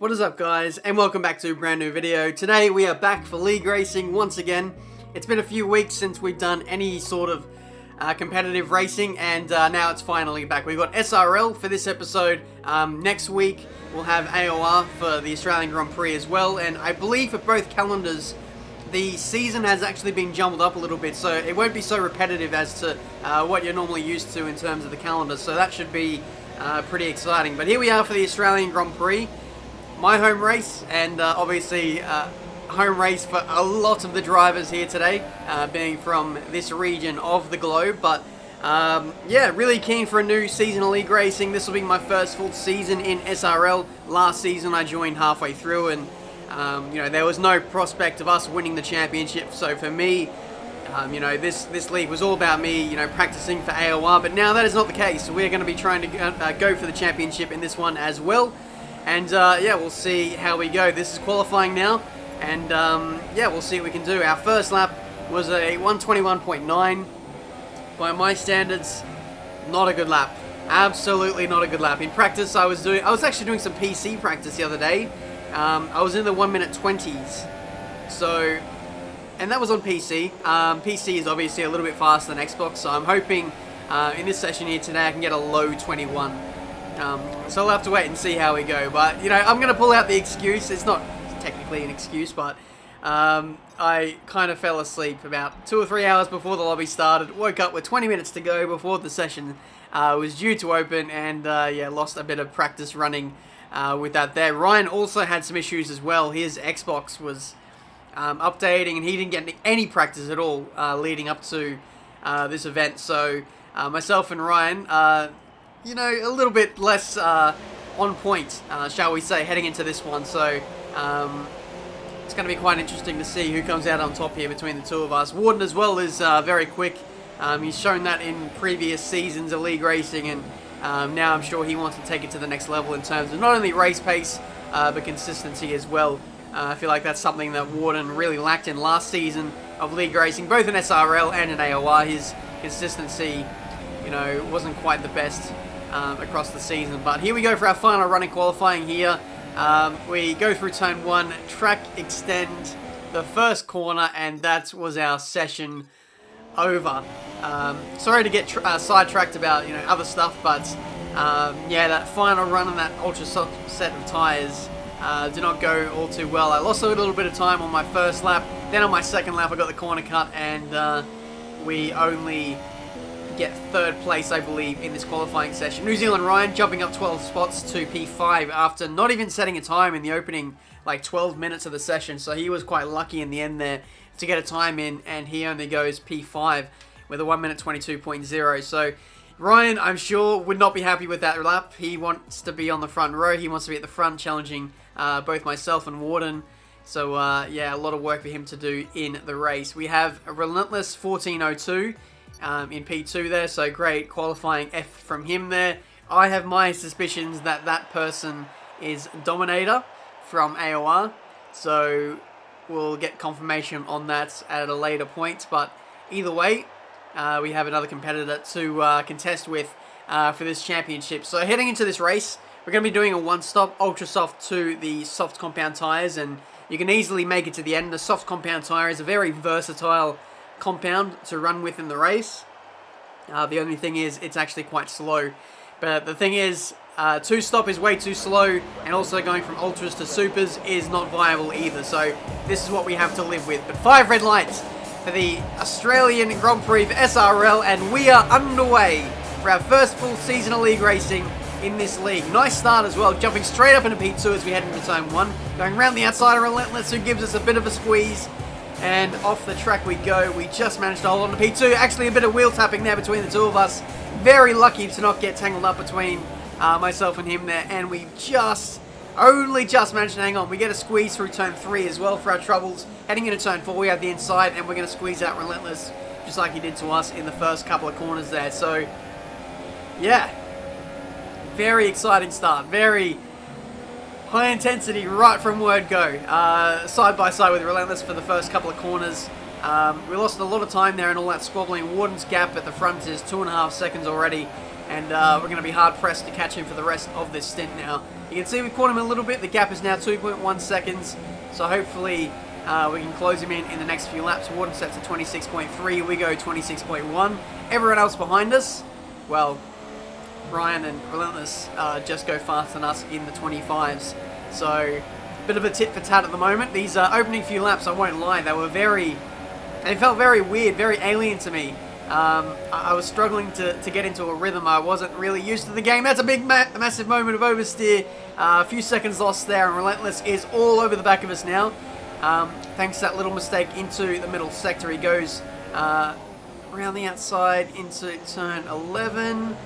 What is up, guys, and welcome back to a brand new video. Today we are back for league racing once again. It's been a few weeks since we've done any sort of competitive racing, and now it's finally back. We've got SRL for this episode. Next week we'll have AOR for the Australian Grand Prix as well, and I believe for both calendars the season has actually been jumbled up a little bit, so it won't be so repetitive as to what you're normally used to in terms of the calendar, so that should be pretty exciting. But here we are for the Australian Grand Prix. My home race, and obviously home race for a lot of the drivers here today, being from this region of the globe. But yeah, really keen for a new season of league racing. This will be my first full season in SRL. Last season I joined halfway through, and you know, there was no prospect of us winning the championship. So for me, you know, this league was all about me, you know, practicing for AOR. But now that is not the case. We're going to be trying to go for the championship in this one as well. And yeah, we'll see how we go. This is qualifying now, and yeah, we'll see what we can do. Our first lap was a 121.9. By my standards, not a good lap. Absolutely not a good lap. In practice, I was actually doing some PC practice the other day. I was in the 1 minute 20s. So, and that was on PC. PC is obviously a little bit faster than Xbox, so I'm hoping in this session here today I can get a low 21. So I'll have to wait and see how we go. But, you know, I'm going to pull out the excuse. It's not technically an excuse, but I kind of fell asleep about 2 or 3 hours before the lobby started. Woke up with 20 minutes to go before the session was due to open, and yeah, lost a bit of practice running with that there. Ryan also had some issues as well. His Xbox was updating, and he didn't get any practice at all leading up to this event. So myself and Ryan, you know, a little bit less on point, shall we say, heading into this one. So it's going to be quite interesting to see who comes out on top here between the two of us. Warden as well is very quick. He's shown that in previous seasons of league racing, and now I'm sure he wants to take it to the next level in terms of not only race pace, but consistency as well. I feel like that's something that Warden really lacked in last season of league racing, both in SRL and in AOR. His consistency, you know, wasn't quite the best across the season. But here we go for our final running qualifying here. We go through turn 1, track extend, the first corner, and that was our session over. Sorry to get sidetracked about, you know, other stuff, but yeah, that final run on that ultra soft set of tyres did not go all too well. I lost a little bit of time on my first lap. Then on my second lap I got the corner cut, and we only get third place, I believe, in this qualifying session. New Zealand Ryan jumping up 12 spots to P5 after not even setting a time in the opening like 12 minutes of the session, so he was quite lucky in the end there to get a time in, and he only goes P5 with a 1 minute 22.0. So Ryan, I'm sure, would not be happy with that lap. He wants to be on the front row. He wants to be at the front challenging both myself and Warden. So yeah, a lot of work for him to do in the race. We have a relentless 14.02 in P2 there, so great qualifying F from him there. I have my suspicions that that person is Dominator from AOR, so we'll get confirmation on that at a later point. But either way, we have another competitor to contest with for this championship. So heading into this race, we're going to be doing a one-stop ultra soft to the soft compound tyres, and you can easily make it to the end. The soft compound tyre is a very versatile compound to run with in the race. The only thing is it's actually quite slow. But the thing is, two-stop is way too slow, and also going from ultras to supers is not viable either. So this is what we have to live with. But 5 red lights for the Australian Grand Prix for SRL, and we are underway for our first full season of league racing in this league. Nice start as well, jumping straight up into P2 as we head into turn 1. Going around the outside of Relentless, who gives us a bit of a squeeze. And off the track we go. We just managed to hold on to P2. Actually, a bit of wheel tapping there between the two of us. Very lucky to not get tangled up between myself and him there. And we only just managed to hang on. We get a squeeze through turn 3 as well for our troubles. Heading into turn 4, we have the inside, and we're going to squeeze out Relentless, just like he did to us in the first couple of corners there. So, yeah. Very exciting start. Very high intensity right from word go. Side by side with Relentless for the first couple of corners. We lost a lot of time there and all that squabbling. Warden's gap at the front is 2.5 seconds already. and we're going to be hard pressed to catch him for the rest of this stint now. You can see we caught him a little bit. The gap is now 2.1 seconds, so hopefully we can close him in the next few laps. Warden sets at 26.3, we go 26.1. Everyone else behind us, well, Ryan and Relentless just go faster than us in the 25s. So, bit of a tit for tat at the moment. These opening few laps, I won't lie, they felt very weird, very alien to me. I was struggling to get into a rhythm. I wasn't really used to the game. That's a big, massive moment of oversteer. A few seconds lost there, and Relentless is all over the back of us now. Thanks to that little mistake into the middle sector. He goes around the outside into turn 11.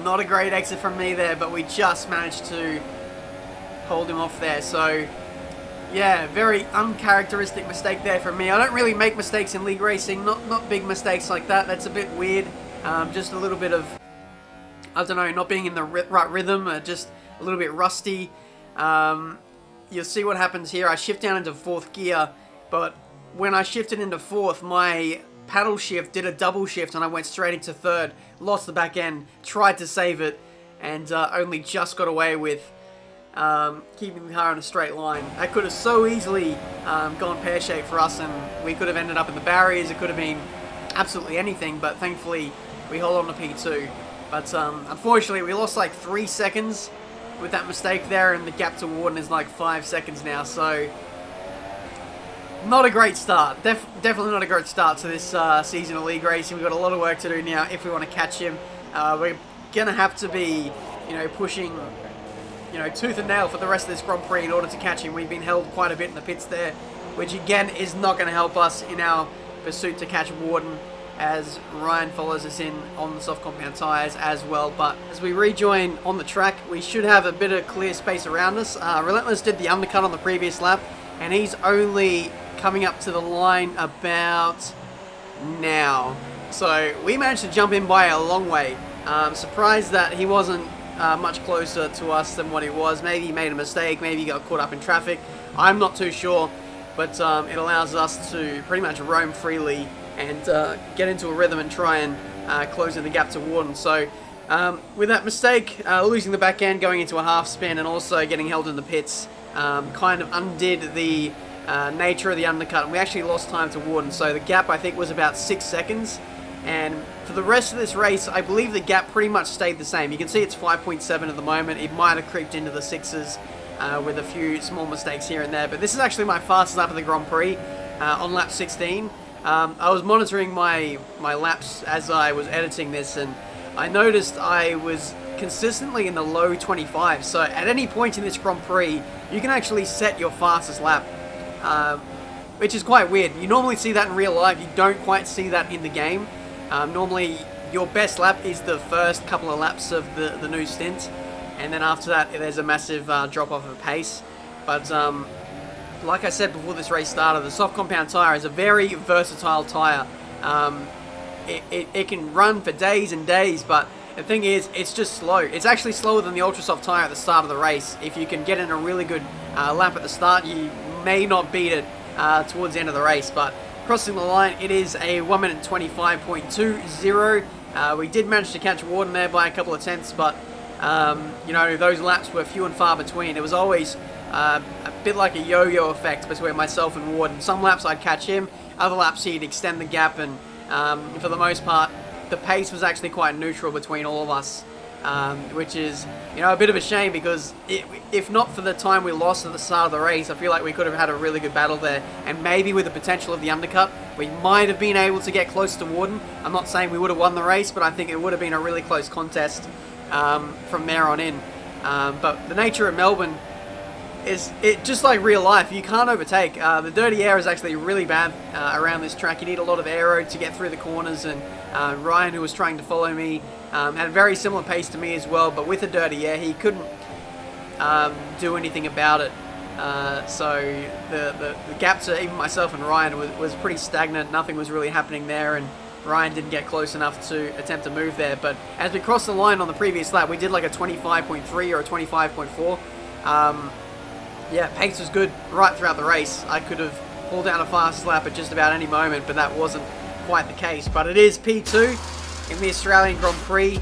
Not a great exit from me there, but we just managed to hold him off there. So, yeah, very uncharacteristic mistake there from me. I don't really make mistakes in league racing, not big mistakes like that. That's a bit weird. Just a little bit of, I don't know, not being in the right rhythm, just a little bit rusty. You'll see what happens here. I shift down into 4th gear, but when I shifted into 4th, my paddle shift did a double shift and I went straight into 3rd, lost the back end, tried to save it, and only just got away with keeping the car in a straight line. That could have so easily gone pear-shaped for us, and we could have ended up in the barriers. It could have been absolutely anything, but thankfully we hold on to P2. But unfortunately we lost like 3 seconds with that mistake there, and the gap to Warden is like 5 seconds now, so not a great start. Definitely not a great start to this season of league racing. We've got a lot of work to do now if we want to catch him. We're gonna have to be, pushing, tooth and nail for the rest of this Grand Prix in order to catch him. We've been held quite a bit in the pits there, which again is not going to help us in our pursuit to catch Warden, as Ryan follows us in on the soft compound tyres as well. But as we rejoin on the track, we should have a bit of clear space around us. Relentless did the undercut on the previous lap, and he's only coming up to the line about now. So we managed to jump in by a long way. Surprised that he wasn't much closer to us than what he was. Maybe he made a mistake, maybe he got caught up in traffic. I'm not too sure, but it allows us to pretty much roam freely and get into a rhythm and try and close in the gap to Warden. So with that mistake, losing the back end, going into a half spin, and also getting held in the pits, kind of undid the nature of the undercut, and we actually lost time to Warden. So the gap, I think, was about 6 seconds, and for the rest of this race, I believe the gap pretty much stayed the same. You can see it's 5.7 at the moment. It might have creeped into the 6s with a few small mistakes here and there, but this is actually my fastest lap of the Grand Prix on lap 16. I was monitoring my laps as I was editing this, and I noticed I was consistently in the low 25s. So at any point in this Grand Prix, you can actually set your fastest lap, which is quite weird. You normally see that in real life. You don't quite see that in the game. Normally, your best lap is the first couple of laps of the new stint, and then after that, there's a massive drop-off of pace. But like I said before this race started, the soft compound tyre is a very versatile tyre. It can run for days and days, but the thing is, it's just slow. It's actually slower than the ultra soft tyre at the start of the race. If you can get in a really good lap at the start, you may not beat it towards the end of the race, but crossing the line, it is a 1 minute 25.20. We did manage to catch Warden there by a couple of tenths, but those laps were few and far between. It was always a bit like a yo-yo effect between myself and Warden. Some laps I'd catch him, other laps he'd extend the gap, and for the most part, the pace was actually quite neutral between all of us, which is, a bit of a shame, because if not for the time we lost at the start of the race, I feel like we could have had a really good battle there, and maybe with the potential of the undercut, we might have been able to get close to Warden. I'm not saying we would have won the race, but I think it would have been a really close contest from there on in. But the nature of Melbourne is, just like real life, you can't overtake. The dirty air is actually really bad around this track. You need a lot of aero to get through the corners, and Ryan, who was trying to follow me, had a very similar pace to me as well, but with the dirty air, he couldn't do anything about it. So the gap to even myself and Ryan was pretty stagnant. Nothing was really happening there, and Ryan didn't get close enough to attempt to move there. But as we crossed the line on the previous lap, we did like a 25.3 or a 25.4. Yeah, pace was good right throughout the race. I could have pulled down a fast lap at just about any moment, but that wasn't quite the case. But it is P2 in the Australian Grand Prix.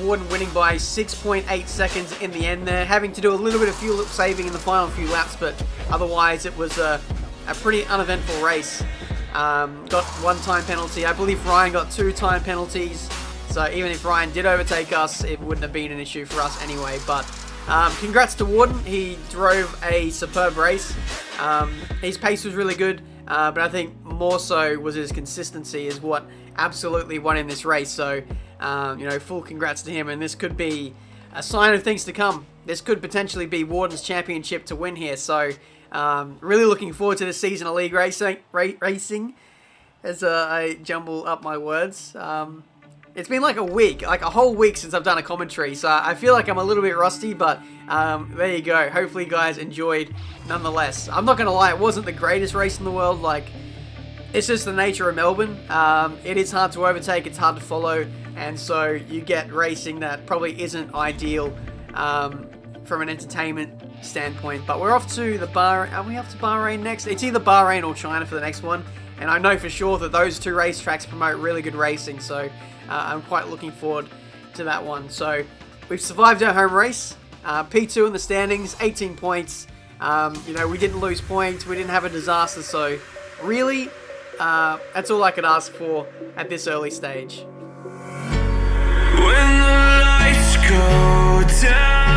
Warden winning by 6.8 seconds in the end there, having to do a little bit of fuel saving in the final few laps, but otherwise it was a pretty uneventful race. Got 1 time penalty. I believe Ryan got 2 time penalties, so even if Ryan did overtake us, it wouldn't have been an issue for us anyway. But congrats to Warden. He drove a superb race. His pace was really good, but I think more so was his consistency is what absolutely won in this race. So, you know, full congrats to him, and this could be a sign of things to come. This could potentially be Warden's championship to win here. So, really looking forward to this season of league racing as I jumble up my words. It's been like a week, like a whole week since I've done a commentary, so I feel like I'm a little bit rusty, but there you go. Hopefully you guys enjoyed nonetheless. I'm not going to lie, it wasn't the greatest race in the world. Like, it's just the nature of Melbourne. It is hard to overtake, it's hard to follow, and so you get racing that probably isn't ideal from an entertainment standpoint. But we're off to the Bahrain. Are we off to Bahrain next? It's either Bahrain or China for the next one, and I know for sure that those 2 racetracks promote really good racing, so I'm quite looking forward to that one. So we've survived our home race. P2 in the standings, 18 points. You know, we didn't lose points. We didn't have a disaster. So really, that's all I could ask for at this early stage. When the lights go down